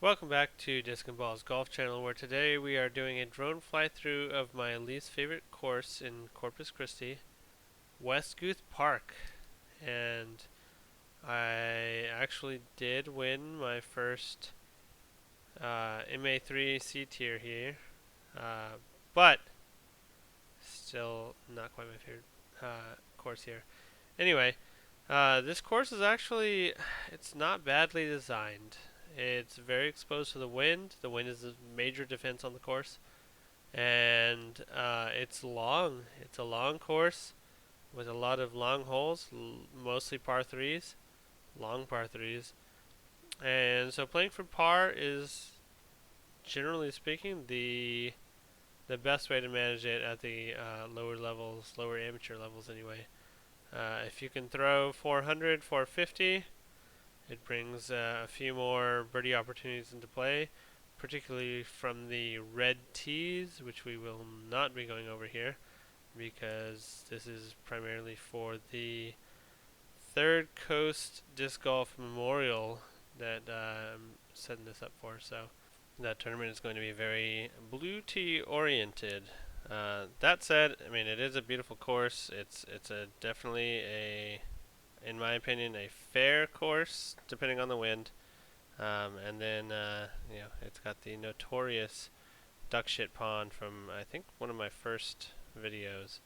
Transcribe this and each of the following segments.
Welcome back to Disc and Balls Golf Channel, where today we are doing a drone fly-through of my least favorite course in Corpus Christi, West Guth Park. And I actually did win my first MA3 C tier here, but still not quite my favorite course here. Anyway, this course is actually, it's not badly designed. It's very exposed to the wind. The wind is a major defense on the course. And it's long. It's a long course with a lot of long holes, mostly par threes, long par threes. And so playing for par is, generally speaking, the best way to manage it at the lower levels, lower amateur levels anyway. If you can throw 400, 450, it brings a few more birdie opportunities into play, particularly from the red tees, which we will not be going over here because this is primarily for the Third Coast Disc Golf Memorial that I'm setting this up for. So that tournament is going to be very blue tee oriented. That said, I mean it is a beautiful course. It's a definitely in my opinion, a fair course depending on the wind. And then it's got the notorious duck shit pond from I think one of my first videos.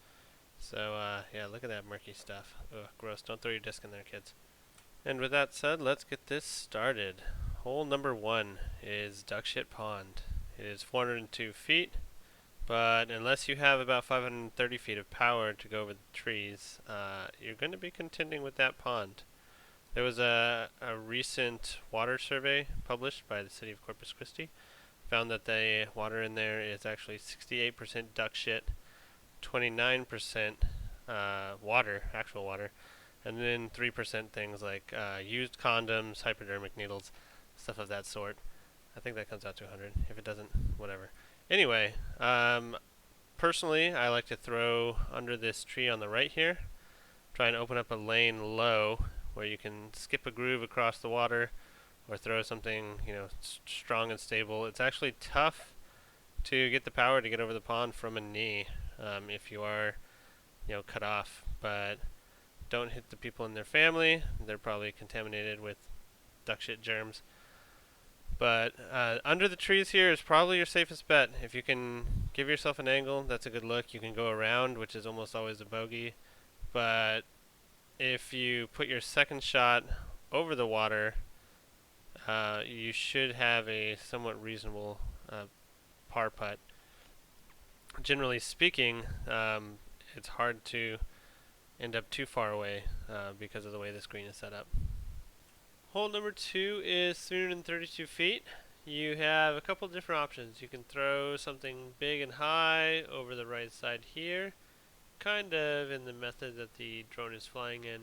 So yeah, look at that murky stuff. Ugh, gross. Don't throw your disc in there, kids. And with that said, let's get this started. Hole number 1 is duck shit pond. It is 402 feet, but unless you have about 530 feet of power to go over the trees, you're going to be contending with that pond. There was a recent water survey published by the city of Corpus Christi. Found that the water in there is actually 68% duck shit, 29% water, actual water, and then 3% things like used condoms, hypodermic needles, stuff of that sort. I think that comes out to 100. If it doesn't, whatever. Anyway, personally, I like to throw under this tree on the right here. Try and open up a lane low where you can skip a groove across the water or throw something, strong and stable. It's actually tough to get the power to get over the pond from a knee if you are, cut off. But don't hit the people in their family. They're probably contaminated with duck shit germs. But under the trees here is probably your safest bet. If you can give yourself an angle, that's a good look. You can go around, which is almost always a bogey. But if you put your second shot over the water, you should have a somewhat reasonable par putt. Generally speaking, it's hard to end up too far away because of the way this green is set up. Hole number 2 is 332 feet. You have a couple different options. You can throw something big and high over the right side here, kind of in the method that the drone is flying in.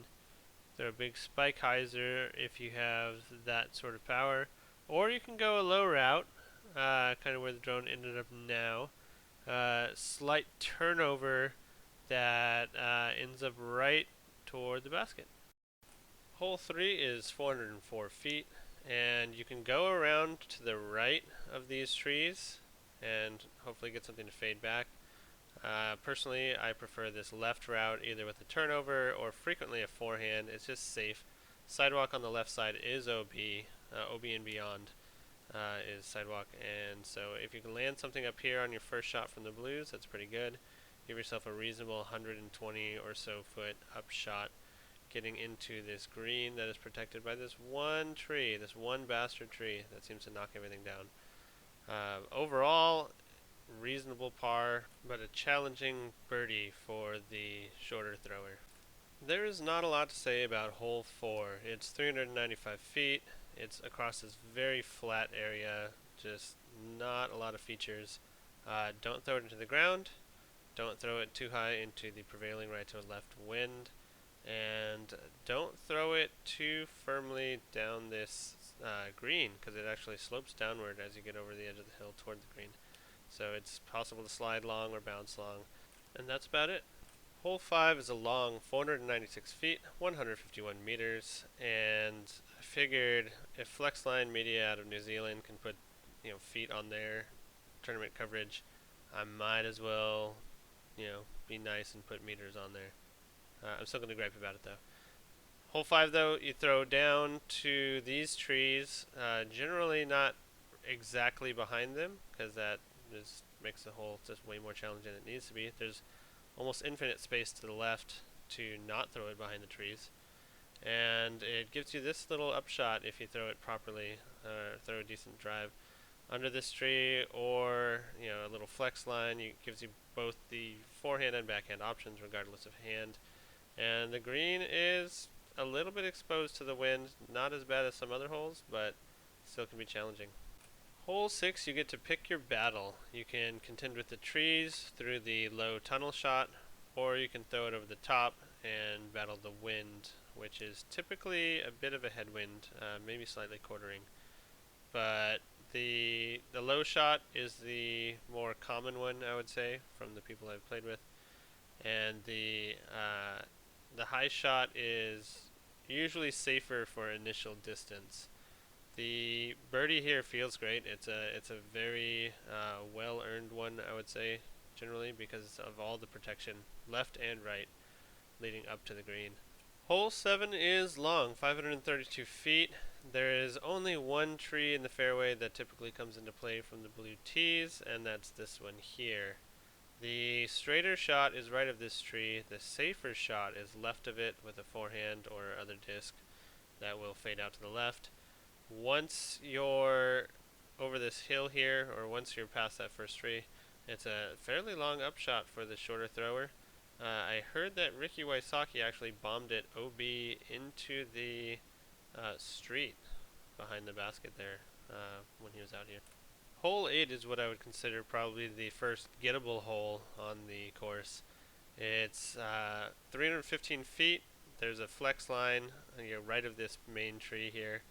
Throw a big spike hyzer if you have that sort of power, or you can go a low route, kind of where the drone ended up now. Slight turnover that ends up right toward the basket. Hole 3 is 404 feet, and you can go around to the right of these trees and hopefully get something to fade back. Personally, I prefer this left route either with a turnover or frequently a forehand. It's just safe. Sidewalk on the left side is OB. OB and beyond is sidewalk. And so if you can land something up here on your first shot from the blues, that's pretty good. Give yourself a reasonable 120 or so foot up shot getting into this green that is protected by this one tree, this one bastard tree that seems to knock everything down. Overall, reasonable par, but a challenging birdie for the shorter thrower. There is not a lot to say about hole 4. It's 395 feet. It's across this very flat area, just not a lot of features. Don't throw it into the ground. Don't throw it too high into the prevailing right to left wind. And don't throw it too firmly down this green, because it actually slopes downward as you get over the edge of the hill toward the green. So it's possible to slide long or bounce long. And that's about it. Hole 5 is a long 496 feet, 151 meters, and I figured if Flexline Media out of New Zealand can put feet on their tournament coverage, I might as well be nice and put meters on there. I'm still gonna gripe about it though. Hole 5 though, you throw down to these trees, generally not exactly behind them, because that just makes the hole just way more challenging than it needs to be. There's almost infinite space to the left to not throw it behind the trees. And it gives you this little upshot if you throw it properly, throw a decent drive under this tree, or a little flex line. It gives you both the forehand and backhand options regardless of hand. And the green is a little bit exposed to the wind, not as bad as some other holes, but still can be challenging. Hole 6, you get to pick your battle. You can contend with the trees through the low tunnel shot, or you can throw it over the top and battle the wind, which is typically a bit of a headwind, maybe slightly quartering. But the low shot is the more common one, I would say, from the people I've played with, and the high shot is usually safer for initial distance. The birdie here feels great. It's a very well earned one, I would say, generally, because of all the protection left and right leading up to the green. Hole 7 is long, 532 feet. There is only one tree in the fairway that typically comes into play from the blue tees, and that's this one here. The straighter shot is right of this tree. The safer shot is left of it with a forehand or other disc that will fade out to the left. Once you're over this hill here, or once you're past that first tree, it's a fairly long upshot for the shorter thrower. I heard that Ricky Wysocki actually bombed it OB into the street behind the basket there when he was out here. Hole 8 is what I would consider probably the first gettable hole on the course. It's 315 feet. There's a flex line right of this main tree here.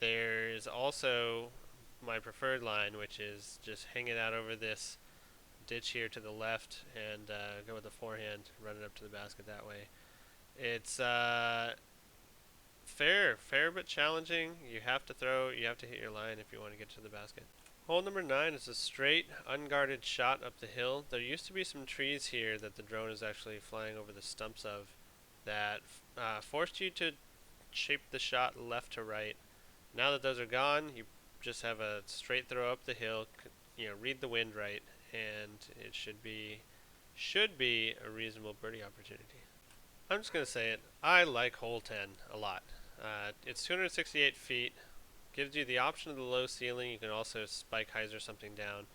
There's also my preferred line, which is just hang it out over this ditch here to the left and go with the forehand, run it up to the basket that way. It's fair but challenging. You have to hit your line if you want to get to the basket. Hole number 9 is a straight, unguarded shot up the hill. There used to be some trees here that the drone is actually flying over the stumps of that forced you to shape the shot left to right. Now that those are gone, you just have a straight throw up the hill, read the wind right, and it should be a reasonable birdie opportunity. I'm just going to say it. I like hole 10 a lot. It's 268 feet. Gives you the option of the low ceiling. You can also spike hyzer something down.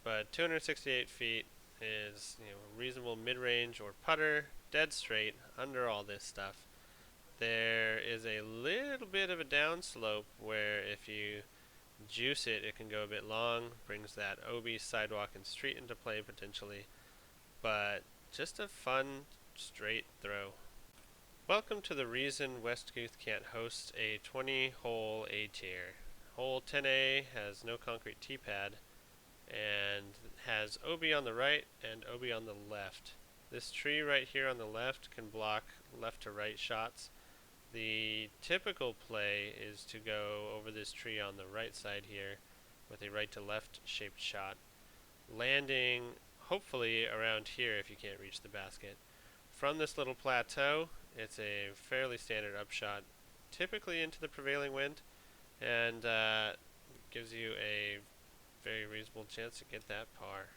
But 268 feet is reasonable mid-range or putter, dead straight, under all this stuff. There is a little bit of a downslope where if you juice it, it can go a bit long, brings that OB sidewalk and street into play potentially, but just a fun straight throw. Welcome to the reason West Guth can't host a 20-hole A-tier. Hole 10A has no concrete tee pad and has OB on the right and OB on the left. This tree right here on the left can block left to right shots. The typical play is to go over this tree on the right side here with a right to left shaped shot, landing hopefully around here if you can't reach the basket. From this little plateau, it's a fairly standard upshot, typically into the prevailing wind, and gives you a very reasonable chance to get that par.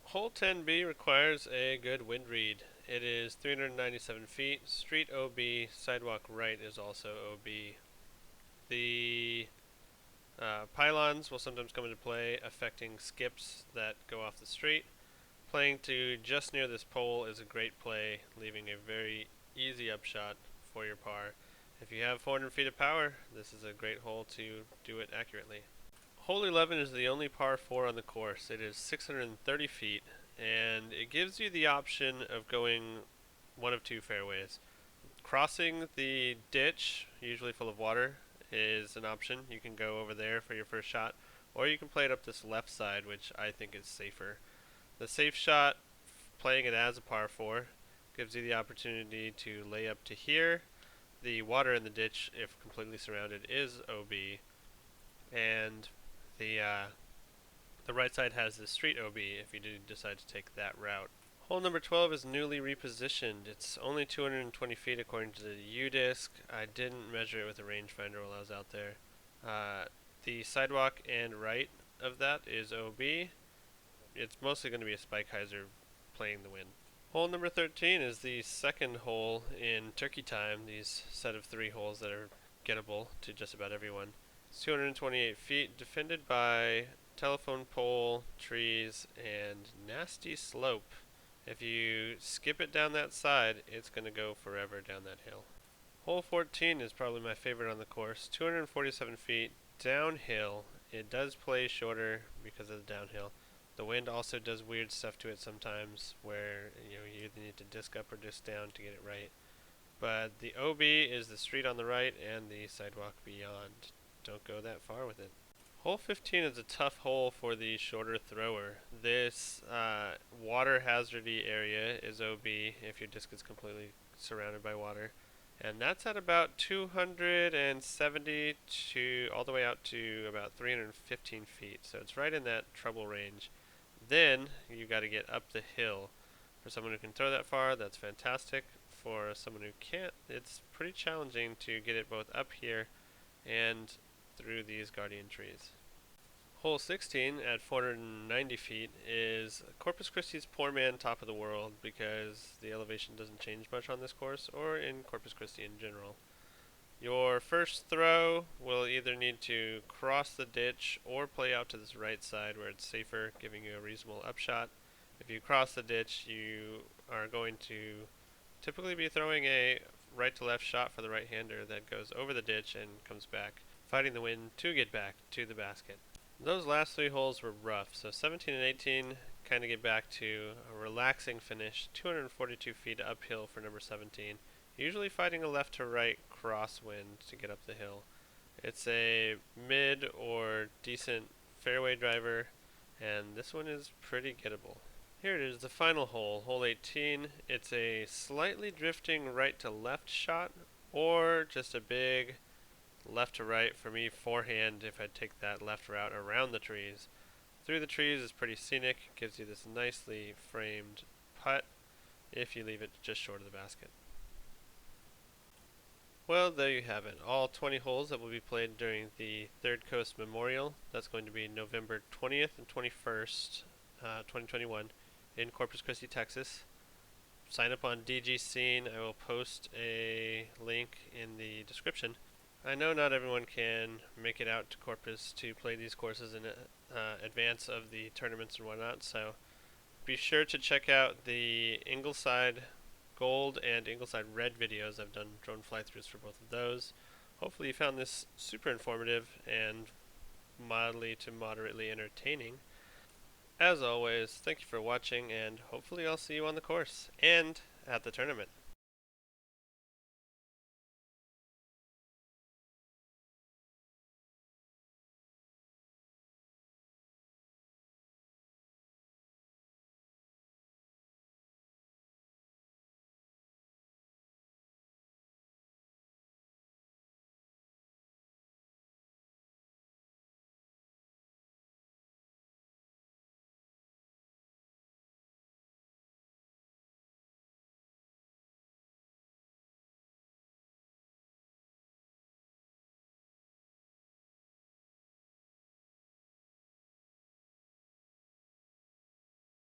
Hole 10B requires a good wind read. It is 397 feet, street OB, sidewalk right is also OB. The pylons will sometimes come into play, affecting skips that go off the street. Playing to just near this pole is a great play, leaving a very easy upshot for your par. If you have 400 feet of power, this is a great hole to do it accurately. Hole 11 is the only par 4 on the course. It is 630 feet, and it gives you the option of going one of two fairways. Crossing the ditch, usually full of water, is an option. You can go over there for your first shot, or you can play it up this left side, which I think is safer. The safe shot, playing it as a par 4, gives you the opportunity to lay up to here. The water in the ditch, if completely surrounded, is OB, and the right side has the street OB if you do decide to take that route. Hole number 12 is newly repositioned. It's only 220 feet according to the U-disc. I didn't measure it with a rangefinder while I was out there. The sidewalk and right of that is OB. It's mostly going to be a spike hyzer playing the wind. Hole number 13 is the second hole in turkey time, these set of 3 holes that are gettable to just about everyone. It's 228 feet, defended by telephone pole, trees, and nasty slope. If you skip it down that side, it's going to go forever down that hill. Hole 14 is probably my favorite on the course. 247 feet, downhill. It does play shorter because of the downhill. The wind also does weird stuff to it sometimes where you either need to disc up or disc down to get it right. But the OB is the street on the right and the sidewalk beyond. Don't go that far with it. Hole 15 is a tough hole for the shorter thrower. This water hazardy area is OB if your disc is completely surrounded by water. And that's at about 270 to all the way out to about 315 feet. So it's right in that trouble range. Then you got to get up the hill. For someone who can throw that far, that's fantastic. For someone who can't, it's pretty challenging to get it both up here and through these guardian trees. Hole 16 at 490 feet is Corpus Christi's poor man top of the world because the elevation doesn't change much on this course or in Corpus Christi in general. Your first throw will either need to cross the ditch or play out to this right side where it's safer, giving you a reasonable upshot. If you cross the ditch, you are going to typically be throwing a right to left shot for the right-hander that goes over the ditch and comes back, fighting the wind to get back to the basket. Those last 3 holes were rough, so 17 and 18 kind of get back to a relaxing finish, 242 feet uphill for number 17. Usually fighting a left to right crosswind to get up the hill. It's a mid or decent fairway driver, and this one is pretty gettable. Here it is, the final hole, hole 18. It's a slightly drifting right to left shot, or just a big left to right, for me forehand if I take that left route around the trees. Through the trees is pretty scenic, gives you this nicely framed putt if you leave it just short of the basket. Well, there you have it. All 20 holes that will be played during the Third Coast Memorial. That's going to be November 20th and 21st, 2021 in Corpus Christi, Texas. Sign up on DG Scene. I will post a link in the description. I know not everyone can make it out to Corpus to play these courses in advance of the tournaments and whatnot, so be sure to check out the Ingleside Gold and Ingleside Red videos. I've done drone fly-throughs for both of those. Hopefully you found this super informative and mildly to moderately entertaining. As always, thank you for watching, and hopefully I'll see you on the course and at the tournament.